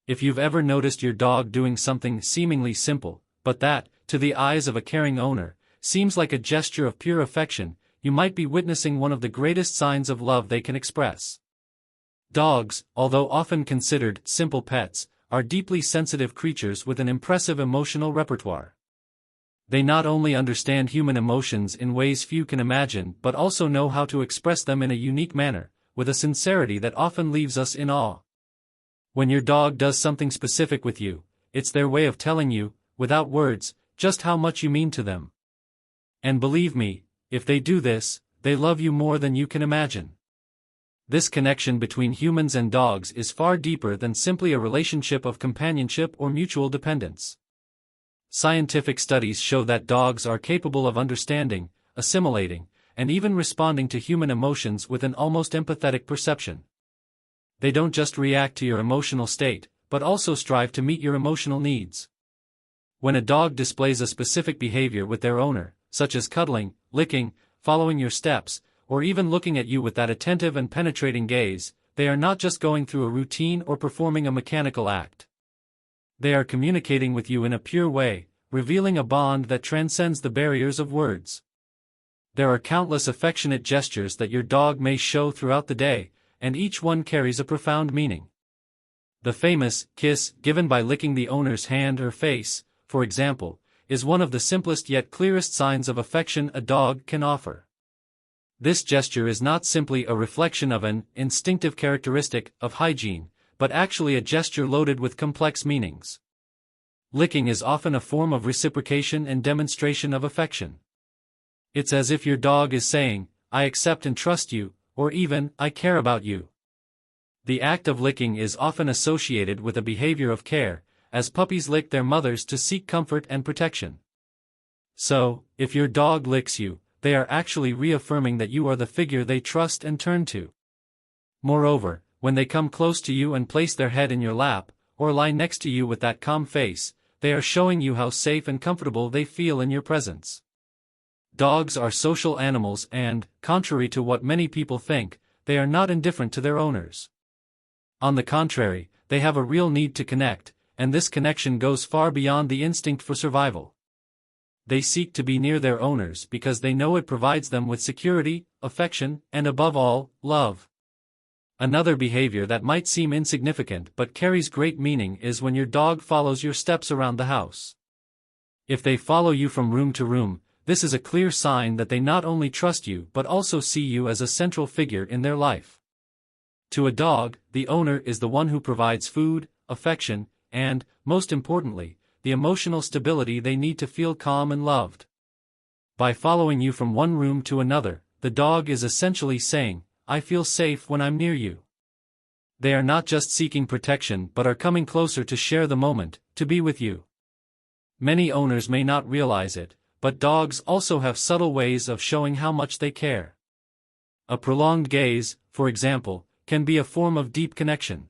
If you've ever noticed your dog doing something seemingly simple, but that, to the eyes of a caring owner, seems like a gesture of pure affection, you might be witnessing one of the greatest signs of love they can express. Dogs, although often considered simple pets, are deeply sensitive creatures with an impressive emotional repertoire. They not only understand human emotions in ways few can imagine but also know how to express them in a unique manner, with a sincerity that often leaves us in awe. When your dog does something specific with you, it's their way of telling you, without words, just how much you mean to them. And believe me, if they do this, they love you more than you can imagine. This connection between humans and dogs is far deeper than simply a relationship of companionship or mutual dependence. Scientific studies show that dogs are capable of understanding, assimilating, and even responding to human emotions with an almost empathetic perception. They don't just react to your emotional state, but also strive to meet your emotional needs. When a dog displays a specific behavior with their owner, such as cuddling, licking, following your steps, or even looking at you with that attentive and penetrating gaze, they are not just going through a routine or performing a mechanical act. They are communicating with you in a pure way, revealing a bond that transcends the barriers of words. There are countless affectionate gestures that your dog may show throughout the day, and each one carries a profound meaning. The famous kiss given by licking the owner's hand or face, for example, is one of the simplest yet clearest signs of affection a dog can offer. This gesture is not simply a reflection of an instinctive characteristic of hygiene, but actually a gesture loaded with complex meanings. Licking is often a form of reciprocation and demonstration of affection. It's as if your dog is saying, "I accept and trust you," or even, "I care about you." The act of licking is often associated with a behavior of care, as puppies lick their mothers to seek comfort and protection. So, if your dog licks you, they are actually reaffirming that you are the figure they trust and turn to. Moreover, when they come close to you and place their head in your lap, or lie next to you with that calm face, they are showing you how safe and comfortable they feel in your presence. Dogs are social animals and, contrary to what many people think, they are not indifferent to their owners. On the contrary, they have a real need to connect, and this connection goes far beyond the instinct for survival. They seek to be near their owners because they know it provides them with security, affection, and above all, love. Another behavior that might seem insignificant but carries great meaning is when your dog follows your steps around the house. If they follow you from room to room, this is a clear sign that they not only trust you but also see you as a central figure in their life. To a dog, the owner is the one who provides food, affection, and, most importantly, the emotional stability they need to feel calm and loved. By following you from one room to another, the dog is essentially saying, "I feel safe when I'm near you." They are not just seeking protection but are coming closer to share the moment, to be with you. Many owners may not realize it, but dogs also have subtle ways of showing how much they care. A prolonged gaze, for example, can be a form of deep connection.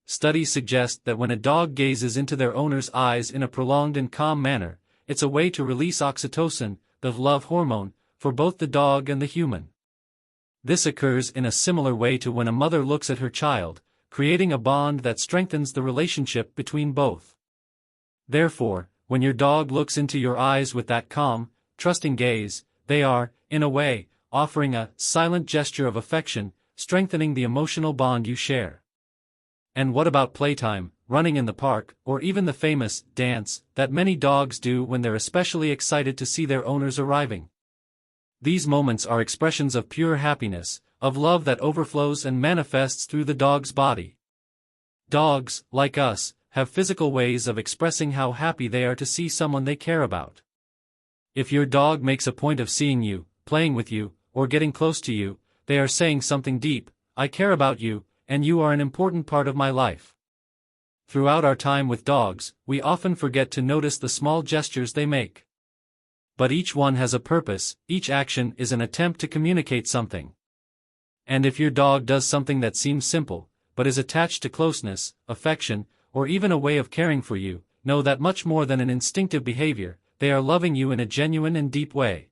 Studies suggest that when a dog gazes into their owner's eyes in a prolonged and calm manner, it's a way to release oxytocin, the love hormone, for both the dog and the human. This occurs in a similar way to when a mother looks at her child, creating a bond that strengthens the relationship between both. Therefore, when your dog looks into your eyes with that calm, trusting gaze, they are, in a way, offering a silent gesture of affection, strengthening the emotional bond you share. And what about playtime, running in the park, or even the famous dance that many dogs do when they're especially excited to see their owners arriving? These moments are expressions of pure happiness, of love that overflows and manifests through the dog's body. Dogs, like us, have physical ways of expressing how happy they are to see someone they care about. If your dog makes a point of seeing you, playing with you, or getting close to you, they are saying something deep, "I care about you, and you are an important part of my life." Throughout our time with dogs, we often forget to notice the small gestures they make. But each one has a purpose, each action is an attempt to communicate something. And if your dog does something that seems simple, but is attached to closeness, affection, or even a way of caring for you, know that much more than an instinctive behavior, they are loving you in a genuine and deep way.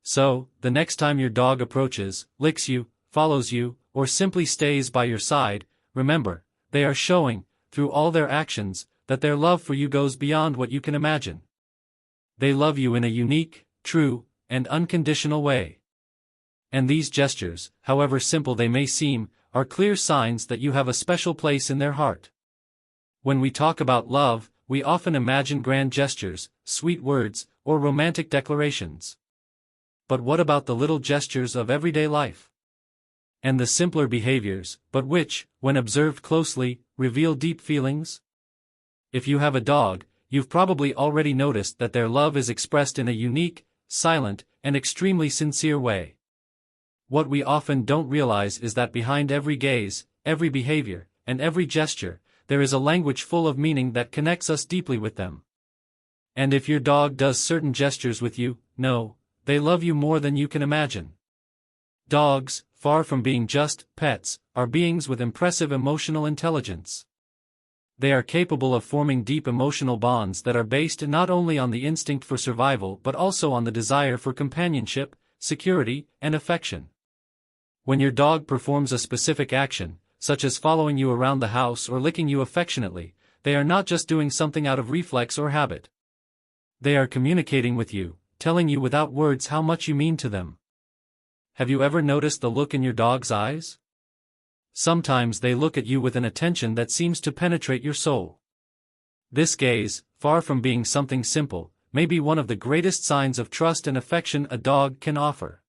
So, the next time your dog approaches, licks you, follows you, or simply stays by your side, remember, they are showing, through all their actions, that their love for you goes beyond what you can imagine. They love you in a unique, true, and unconditional way. And these gestures, however simple they may seem, are clear signs that you have a special place in their heart. When we talk about love, we often imagine grand gestures, sweet words, or romantic declarations. But what about the little gestures of everyday life? And the simpler behaviors, but which, when observed closely, reveal deep feelings? If you have a dog, you've probably already noticed that their love is expressed in a unique, silent, and extremely sincere way. What we often don't realize is that behind every gaze, every behavior, and every gesture, there is a language full of meaning that connects us deeply with them. And if your dog does certain gestures with you, know, they love you more than you can imagine. Dogs, far from being just pets, are beings with impressive emotional intelligence. They are capable of forming deep emotional bonds that are based not only on the instinct for survival but also on the desire for companionship, security, and affection. When your dog performs a specific action, such as following you around the house or licking you affectionately, they are not just doing something out of reflex or habit. They are communicating with you, telling you without words how much you mean to them. Have you ever noticed the look in your dog's eyes? Sometimes they look at you with an attention that seems to penetrate your soul. This gaze, far from being something simple, may be one of the greatest signs of trust and affection a dog can offer.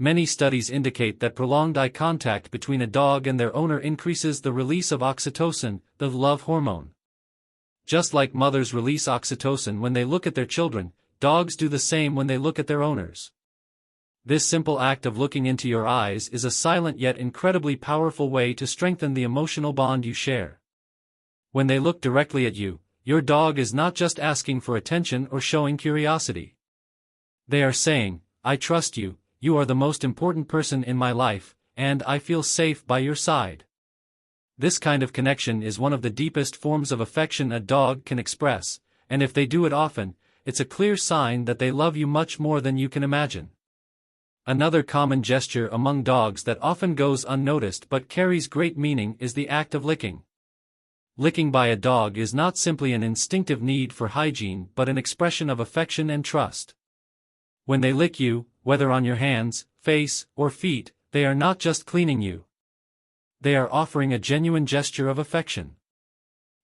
Many studies indicate that prolonged eye contact between a dog and their owner increases the release of oxytocin, the love hormone. Just like mothers release oxytocin when they look at their children, dogs do the same when they look at their owners. This simple act of looking into your eyes is a silent yet incredibly powerful way to strengthen the emotional bond you share. When they look directly at you, your dog is not just asking for attention or showing curiosity. They are saying, "I trust you, you are the most important person in my life, and I feel safe by your side." This kind of connection is one of the deepest forms of affection a dog can express, and if they do it often, it's a clear sign that they love you much more than you can imagine. Another common gesture among dogs that often goes unnoticed but carries great meaning is the act of licking. Licking by a dog is not simply an instinctive need for hygiene but an expression of affection and trust. When they lick you, whether on your hands, face, or feet, they are not just cleaning you. They are offering a genuine gesture of affection.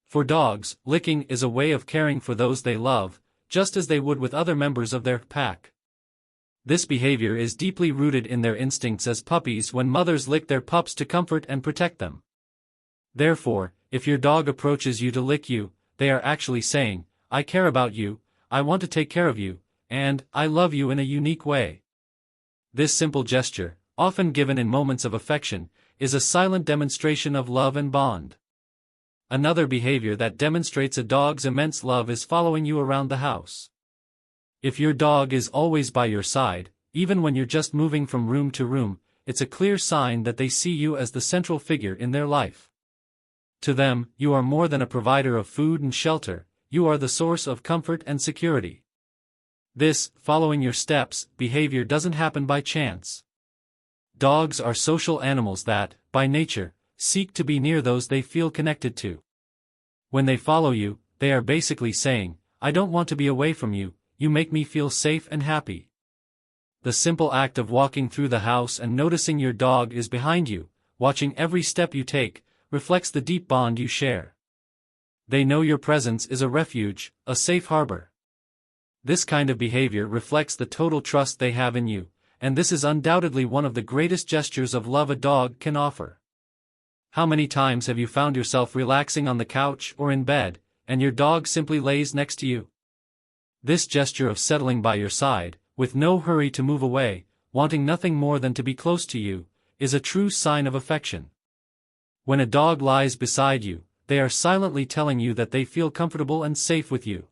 For dogs, licking is a way of caring for those they love, just as they would with other members of their pack. This behavior is deeply rooted in their instincts as puppies when mothers lick their pups to comfort and protect them. Therefore, if your dog approaches you to lick you, they are actually saying, "I care about you, I want to take care of you, and I love you in a unique way." This simple gesture, often given in moments of affection, is a silent demonstration of love and bond. Another behavior that demonstrates a dog's immense love is following you around the house. If your dog is always by your side, even when you're just moving from room to room, it's a clear sign that they see you as the central figure in their life. To them, you are more than a provider of food and shelter, you are the source of comfort and security. This, following your steps, behavior doesn't happen by chance. Dogs are social animals that, by nature, seek to be near those they feel connected to. When they follow you, they are basically saying, "I don't want to be away from you, you make me feel safe and happy." The simple act of walking through the house and noticing your dog is behind you, watching every step you take, reflects the deep bond you share. They know your presence is a refuge, a safe harbor. This kind of behavior reflects the total trust they have in you, and this is undoubtedly one of the greatest gestures of love a dog can offer. How many times have you found yourself relaxing on the couch or in bed, and your dog simply lays next to you? This gesture of settling by your side, with no hurry to move away, wanting nothing more than to be close to you, is a true sign of affection. When a dog lies beside you, they are silently telling you that they feel comfortable and safe with you.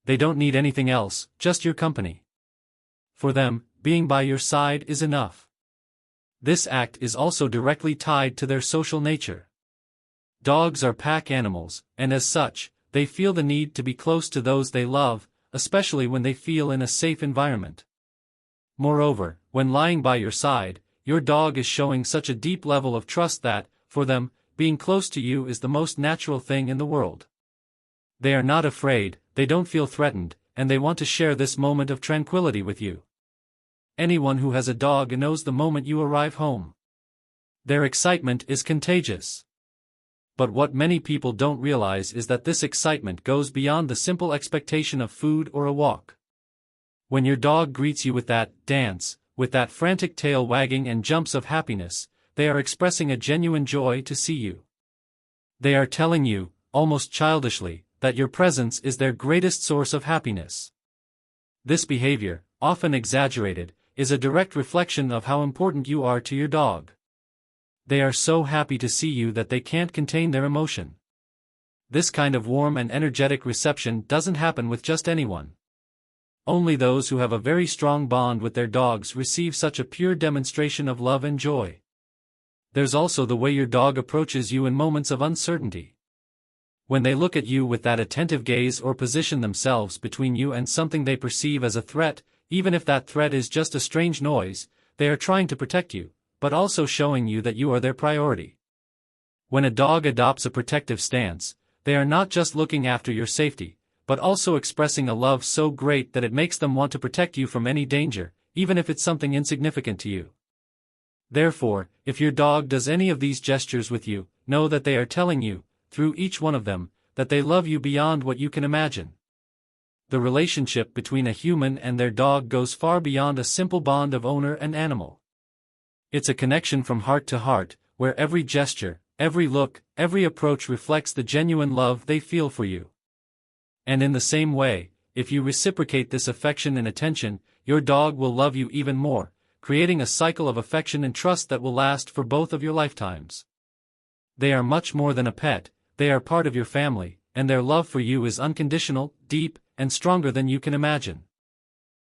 They don't need anything else, just your company. For them, being by your side is enough. This act is also directly tied to their social nature. Dogs are pack animals, and as such, they feel the need to be close to those they love, especially when they feel in a safe environment. Moreover, when lying by your side, your dog is showing such a deep level of trust that, for them, being close to you is the most natural thing in the world. They are not afraid, they don't feel threatened, and they want to share this moment of tranquility with you. Anyone who has a dog knows the moment you arrive home. Their excitement is contagious. But what many people don't realize is that this excitement goes beyond the simple expectation of food or a walk. When your dog greets you with that dance, with that frantic tail wagging and jumps of happiness, they are expressing a genuine joy to see you. They are telling you, almost childishly, that your presence is their greatest source of happiness. This behavior, often exaggerated, is a direct reflection of how important you are to your dog. They are so happy to see you that they can't contain their emotion. This kind of warm and energetic reception doesn't happen with just anyone. Only those who have a very strong bond with their dogs receive such a pure demonstration of love and joy. There's also the way your dog approaches you in moments of uncertainty. When they look at you with that attentive gaze or position themselves between you and something they perceive as a threat, even if that threat is just a strange noise, they are trying to protect you, but also showing you that you are their priority. When a dog adopts a protective stance, they are not just looking after your safety, but also expressing a love so great that it makes them want to protect you from any danger, even if it's something insignificant to you. Therefore, if your dog does any of these gestures with you, know that they are telling you, through each one of them, that they love you beyond what you can imagine. The relationship between a human and their dog goes far beyond a simple bond of owner and animal. It's a connection from heart to heart, where every gesture, every look, every approach reflects the genuine love they feel for you. And in the same way, if you reciprocate this affection and attention, your dog will love you even more, creating a cycle of affection and trust that will last for both of your lifetimes. They are much more than a pet, they are part of your family, and their love for you is unconditional, deep, and stronger than you can imagine.